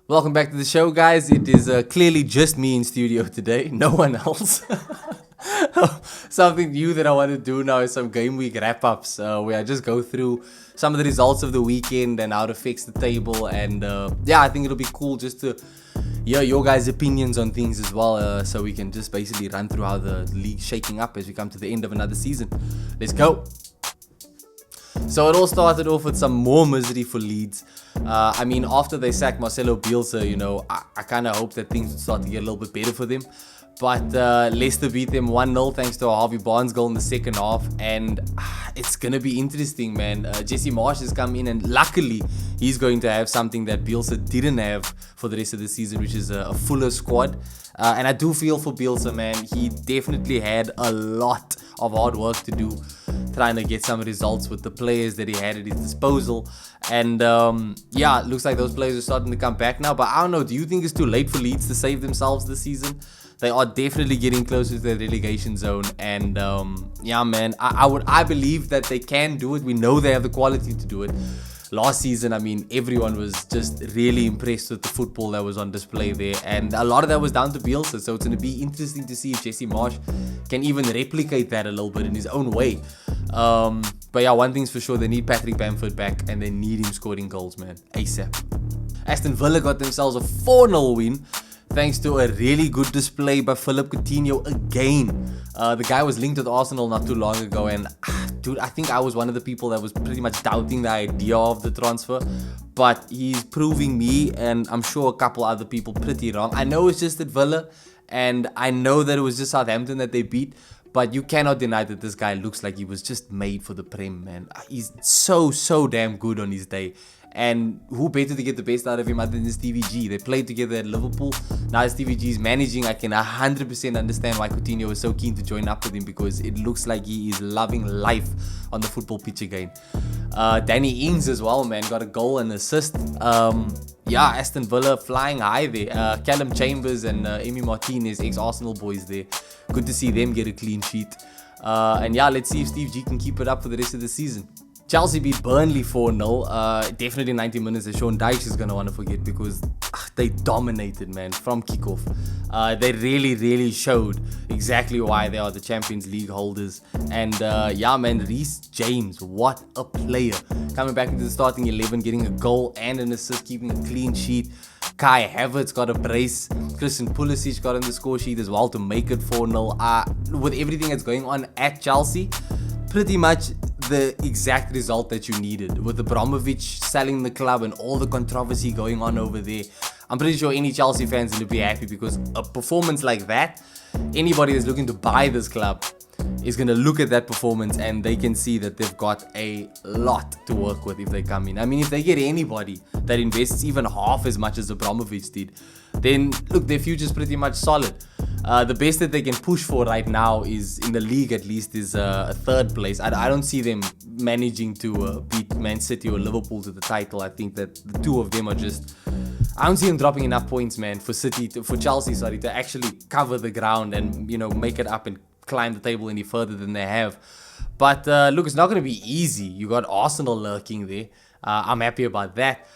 Welcome back to the show, guys. It is clearly just me in studio today, no one else. Something new that I want to do now is some game week wrap-ups where I just go through some of the results of the weekend and how to fix the table. And I think it'll be cool just to hear your guys' opinions on things as well, so we can just basically run through how the league's shaking up as we come to the end of another season. Let's go. So it all started off with some more misery for Leeds. After they sacked Marcelo Bielsa, I kind of hoped that things would start to get a little bit better for them. But Leicester beat them 1-0 thanks to a Harvey Barnes goal in the second half. And it's going to be interesting, man. Jesse Marsch has come in, and luckily he's going to have something that Bielsa didn't have for the rest of the season, which is a fuller squad. And I do feel for Bielsa, man. He definitely had a lot of hard work to do trying to get some results with the players that he had at his disposal. And it looks like those players are starting to come back now. But I don't know, do you think it's too late for Leeds to save themselves this season? They are definitely getting closer to the relegation zone. And I believe that they can do it. We know they have the quality to do it. Last season, everyone was just really impressed with the football that was on display there. And a lot of that was down to Bielsa. So it's going to be interesting to see if Jesse Marsch can even replicate that a little bit in his own way. One thing's for sure, they need Patrick Bamford back, and they need him scoring goals, man, ASAP. Aston Villa got themselves a 4-0 win, thanks to a really good display by Philippe Coutinho again. The guy was linked with Arsenal not too long ago, and dude, I think I was one of the people that was pretty much doubting the idea of the transfer. But he's proving me, and I'm sure a couple other people, pretty wrong. I know it's just at Villa, and I know that it was just Southampton that they beat. But you cannot deny that this guy looks like he was just made for the Prem, man. He's so damn good on his day. And who better to get the best out of him other than Stevie G? They played together at Liverpool. Now Stevie G is managing. I can 100% understand why Coutinho is so keen to join up with him, because it looks like he is loving life on the football pitch again. Danny Ings as well, man. Got a goal and assist. Aston Villa flying high there. Callum Chambers and Emi Martinez, ex-Arsenal boys there. Good to see them get a clean sheet. Let's see if Steve G can keep it up for the rest of the season. Chelsea beat Burnley 4-0. Definitely 90 minutes that Sean Dyche is going to want to forget, because they dominated, man, from kickoff. They really showed exactly why they are the Champions League holders. And Reece James, what a player. Coming back into the starting 11, getting a goal and an assist, keeping a clean sheet. Kai Havertz got a brace. Christian Pulisic got on the score sheet as well to make it 4-0. With everything that's going on at Chelsea, pretty much the exact result that you needed. With Abramovich selling the club and all the controversy going on over there, I'm pretty sure any Chelsea fans will be happy, because a performance like that, anybody that's looking to buy this club is going to look at that performance and they can see that they've got a lot to work with if they come in. If they get anybody that invests even half as much as Abramovich did, then look, their future's pretty much solid. The best that they can push for right now is, in the league at least, is a third place. I don't see them managing to beat Man City or Liverpool to the title. I think that the two of them are just... I don't see them dropping enough points, man, for Chelsea, to actually cover the ground and, make it up and climb the table any further than they have. But look, it's not going to be easy. You got Arsenal lurking there. I'm happy about that.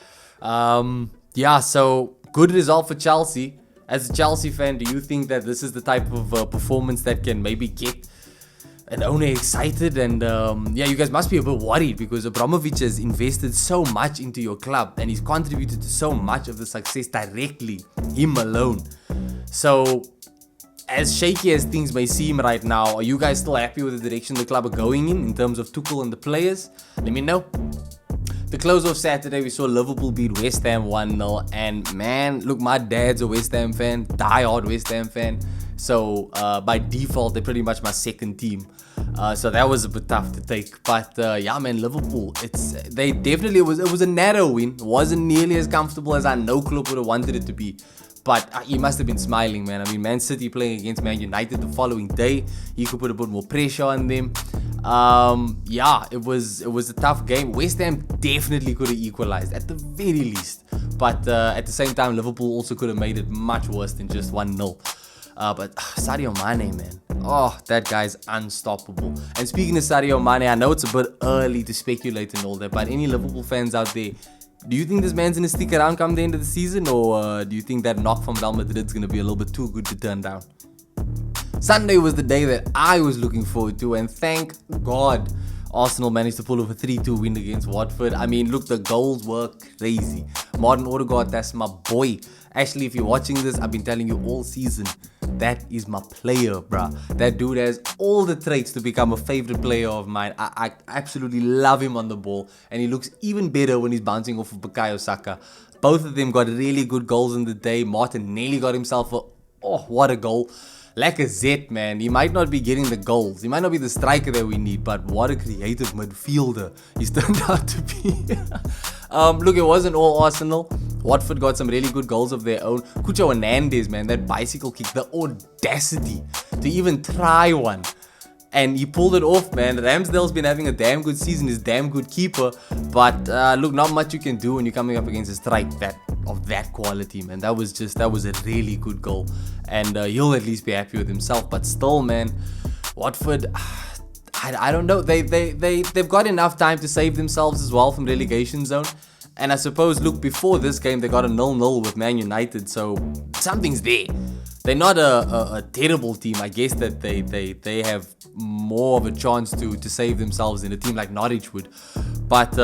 So good result for Chelsea. As a Chelsea fan, do you think that this is the type of performance that can maybe get an owner excited? And you guys must be a bit worried, because Abramovich has invested so much into your club and he's contributed to so much of the success directly, him alone. So as shaky as things may seem right now, are you guys still happy with the direction the club are going in terms of Tuchel and the players? Let me know. The close of Saturday, we saw Liverpool beat West Ham 1-0. And man, look, my dad's a West Ham fan, die-hard West Ham fan. So by default, they're pretty much my second team. So that was a bit tough to take. But Liverpool, it was a narrow win. It wasn't nearly as comfortable as I know Klopp would have wanted it to be. But he must have been smiling, man. Man City playing against Man United the following day, he could put a bit more pressure on them. It was a tough game. West Ham definitely could have equalized at the very least. But at the same time, Liverpool also could have made it much worse than just 1-0. But Sadio Mane, man. Oh, that guy's unstoppable. And speaking of Sadio Mane, I know it's a bit early to speculate and all that, but any Liverpool fans out there, Do you think this man's going to stick around come the end of the season, or do you think that knock from Real Madrid is going to be a little bit too good to turn down? Sunday was the day that I was looking forward to, and thank God Arsenal managed to pull off a 3-2 win against Watford. I mean, look, the goals were crazy. Martin Odegaard, that's my boy. Actually, if you're watching this, I've been telling you all season, that is my player, bruh. That dude has all the traits to become a favorite player of mine. I absolutely love him on the ball, and he looks even better when he's bouncing off of Bukayo Saka. Both of them got really good goals in the day. Martinelli got himself what a goal. Lacazette, man, he might not be getting the goals. He might not be the striker that we need, but what a creative midfielder he's turned out to be. Look, it wasn't all Arsenal. Watford got some really good goals of their own. Cucho Hernandez, man, that bicycle kick, the audacity to even try one. And he pulled it off, man. Ramsdale's been having a damn good season. He's a damn good keeper. But look, not much you can do when you're coming up against a strike of that quality, man. That was a really good goal. And he'll at least be happy with himself. But still, man, Watford, I don't know. They've got enough time to save themselves as well from relegation zone. And I suppose, look, before this game, they got a 0-0 with Man United. So something's there. They're not a terrible team. I guess that they have more of a chance to save themselves than a team like Norwich would. But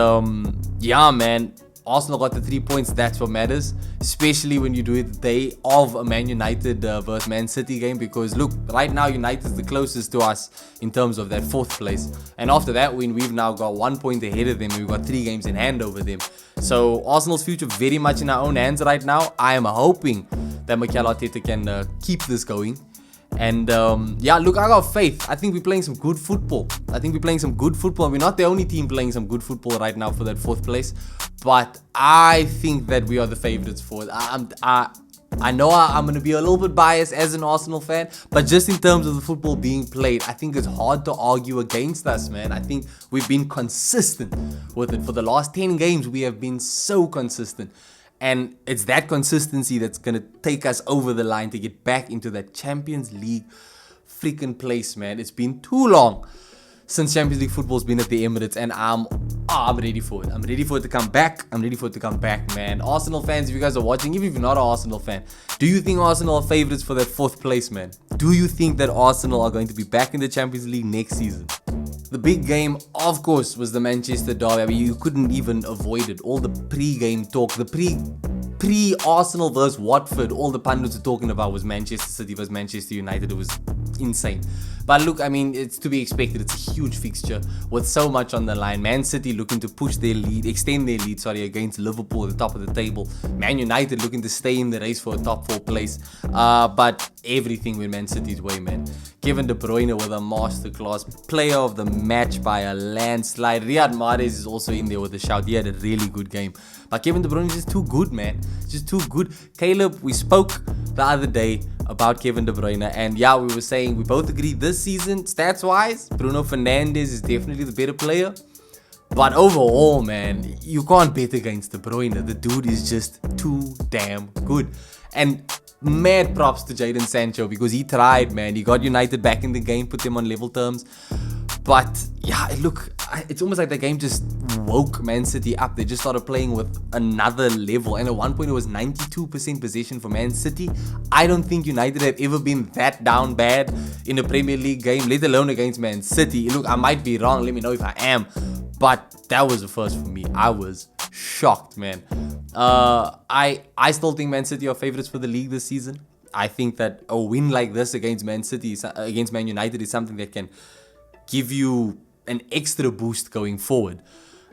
yeah, man, Arsenal got the 3 points. That's what matters, especially when you do it the day of a Man United versus Man City game. Because look, right now United is the closest to us in terms of that 4th place. And after that win, we've now got 1 point ahead of them. We've got 3 games in hand over them. So Arsenal's future very much in our own hands right now. I am hoping that Mikel Arteta can keep this going. And yeah, look, I got faith. I think we're playing some good football. We're not the only team playing some good football right now for that 4th place. But I think that we are the favourites for it. I know I'm going to be a little bit biased as an Arsenal fan, but just in terms of the football being played, I think it's hard to argue against us, man. I think we've been consistent with it. For the last 10 games, we have been so consistent. And it's that consistency that's going to take us over the line to get back into that Champions League freaking place, man. It's been too long since Champions League football's been at the Emirates, and I'm ready for it. I'm ready for it to come back. Man. Arsenal fans, if you guys are watching, even if you're not an Arsenal fan, do you think Arsenal are favourites for that 4th place, man? Do you think that Arsenal are going to be back in the Champions League next season? The big game, of course, was the Manchester derby. I mean, you couldn't even avoid it. All the pre-game talk, the pre-Arsenal versus Watford, all the pundits were talking about was Manchester City versus Manchester United. It was insane. But look, I mean, it's to be expected. It's a huge fixture with so much on the line. Man City looking to extend their lead, against Liverpool at the top of the table. Man United looking to stay in the race for a top 4 place. But everything went Man City's way, man. Kevin De Bruyne with a masterclass. Player of the match by a landslide. Riyad Mahrez is also in there with a shout. He had a really good game. But Kevin De Bruyne is just too good, man. Just too good. Caleb, we spoke the other day about Kevin De Bruyne, and yeah, we were saying we both agreed this season, stats-wise, Bruno Fernandes is definitely the better player. But overall, man, you can't bet against De Bruyne. The dude is just too damn good. And mad props to Jadon Sancho because he tried, man. He got United back in the game, put them on level terms. But yeah, look, it's almost like the game just woke Man City up. They just started playing with another level. And at one point, it was 92% possession for Man City. I don't think United have ever been that down bad in a Premier League game, let alone against Man City. Look, I might be wrong. Let me know if I am. But that was the first for me. I was shocked, man. I still think Man City are favourites for the league this season. I think that a win like this against Man United is something that can give you an extra boost going forward.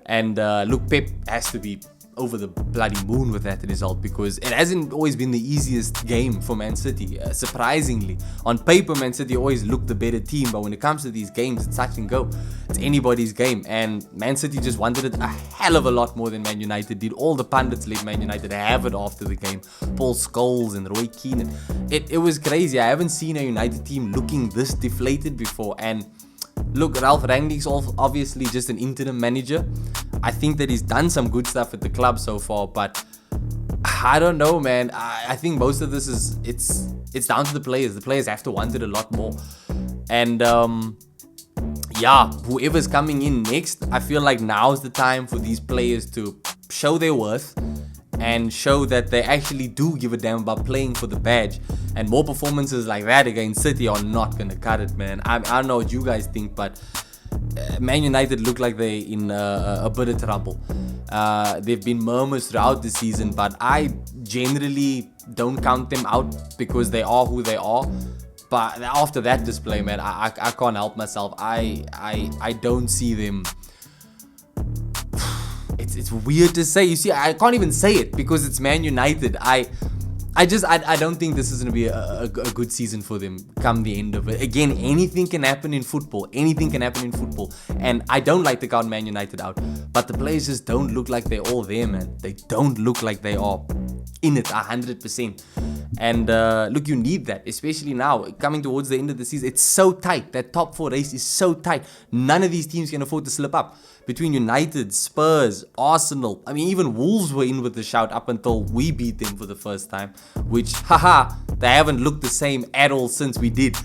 And look, Pep has to be over the bloody moon with that result because it hasn't always been the easiest game for Man City. Surprisingly, on paper, Man City always looked the better team, but when it comes to these games, it's touch and go. It's anybody's game, and Man City just wanted it a hell of a lot more than Man United did. All the pundits let Man United have it after the game. Paul Scholes and Roy Keane. It was crazy. I haven't seen a United team looking this deflated before, and look, Ralph Rangnick's obviously just an interim manager. I think that he's done some good stuff at the club so far, but I don't know, man. I think most of this it's down to the players. The players have to want it a lot more. And yeah, whoever's coming in next, I feel like now's the time for these players to show their worth and show that they actually do give a damn about playing for the badge. And more performances like that against City are not going to cut it, man. I don't know what you guys think, but Man United look like they're in a bit of trouble. They've been murmurs throughout the season, but I generally don't count them out because they are who they are. But after that display, man, I can't help myself. I don't see them. It's weird to say. You see, I can't even say it because it's Man United. I don't think this is going to be a good season for them come the end of it. Again, anything can happen in football. Anything can happen in football. And I don't like to count Man United out. But the players just don't look like they're all there, man. They don't look like they are in it 100%. And look, you need that, especially now, coming towards the end of the season. It's so tight. That top 4 race is so tight. None of these teams can afford to slip up. Between United, Spurs, Arsenal, I mean, even Wolves were in with the shout up until we beat them for the first time. Which, haha, they haven't looked the same at all since we did.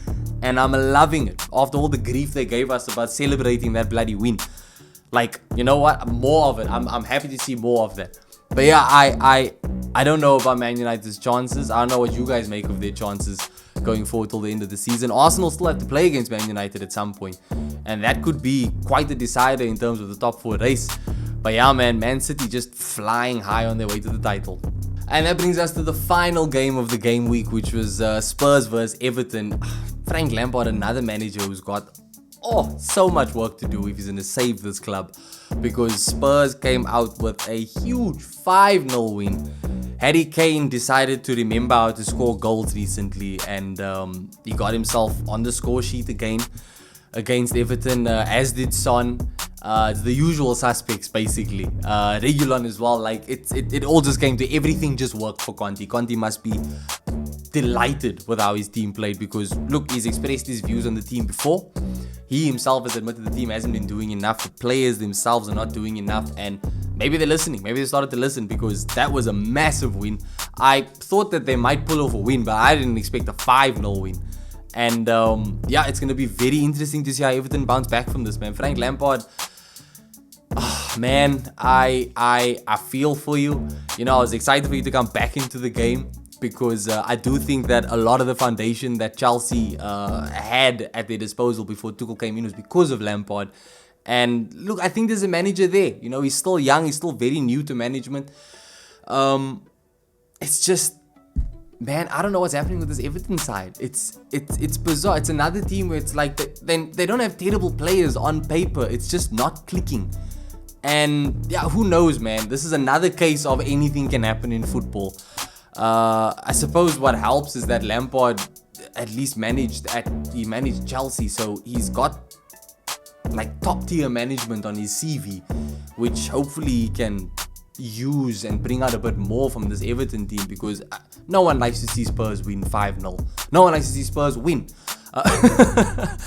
And I'm loving it. After all the grief they gave us about celebrating that bloody win. Like, you know what? More of it. I'm happy to see more of that. But yeah, I don't know about Man United's chances. I don't know what you guys make of their chances going forward till the end of the season. Arsenal still have to play against Man United at some point, and that could be quite a decider in terms of the top 4 race. But yeah, Man City just flying high on their way to the title. And that brings us to the final game of the game week, which was Spurs versus Everton. Frank Lampard, another manager who's got so much work to do if he's going to save this club, because Spurs came out with a huge 5-0 win. Harry Kane decided to remember how to score goals recently, and he got himself on the score sheet again against Everton, as did Son. The usual suspects, basically. Regulon as well. Like it all just came to everything just worked for Conte. Conte must be delighted with how his team played, because look, he's expressed his views on the team before. He himself has admitted the team hasn't been doing enough. The players themselves are not doing enough, and maybe they're listening. Maybe they started to listen, because that was a massive win. I thought that they might pull off a win, but I didn't expect a 5-0 win. And yeah, it's going to be very interesting to see how Everton bounce back from this, man. Frank Lampard, man, I feel for you. You know, I was excited for you to come back into the game, because I do think that a lot of the foundation that Chelsea had at their disposal before Tuchel came in was because of Lampard. And look, I think there's a manager there. You know, he's still young. He's still very new to management. It's just, man, I don't know what's happening with this Everton side. It's bizarre. It's another team where it's like they don't have terrible players on paper. It's just not clicking. And yeah, who knows, man? This is another case of anything can happen in football. I suppose what helps is that Lampard at least managed Chelsea, so he's got like top tier management on his CV, which hopefully he can use and bring out a bit more from this Everton team, because no one likes to see Spurs win 5-0. No one likes to see Spurs win. But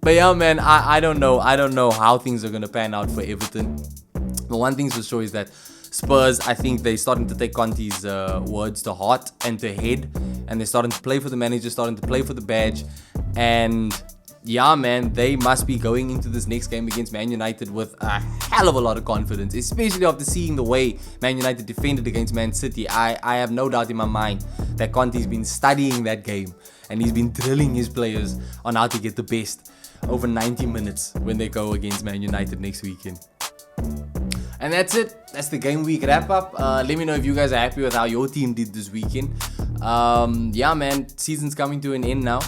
yeah, man, I don't know how things are gonna pan out for Everton. But one thing's for sure is that Spurs, I think they're starting to take Conte's words to heart and to head, and they're starting to play for the manager, starting to play for the badge. And yeah, man, they must be going into this next game against Man United with a hell of a lot of confidence, especially after seeing the way Man United defended against Man City. I have no doubt in my mind that Conte's been studying that game, and he's been drilling his players on how to get the best over 90 minutes when they go against Man United next weekend. And that's it. That's the game week wrap up. Let me know if you guys are happy with how your team did this weekend. Yeah, man, season's coming to an end now.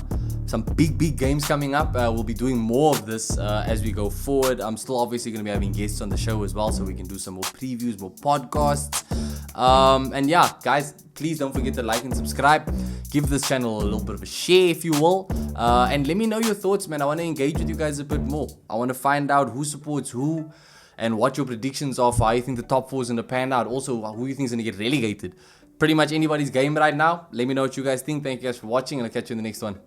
Some big games coming up. We'll be doing more of this as we go forward. I'm still obviously going to be having guests on the show as well, so we can do some more previews, more podcasts. And yeah, guys, please don't forget to like and subscribe. Give this channel a little bit of a share if you will. And let me know your thoughts, man. I want to engage with you guys a bit more. I want to find out who supports who, and what your predictions are for how you think the top 4 is going to pan out. Also, who you think is going to get relegated. Pretty much anybody's game right now. Let me know what you guys think. Thank you guys for watching, and I'll catch you in the next one.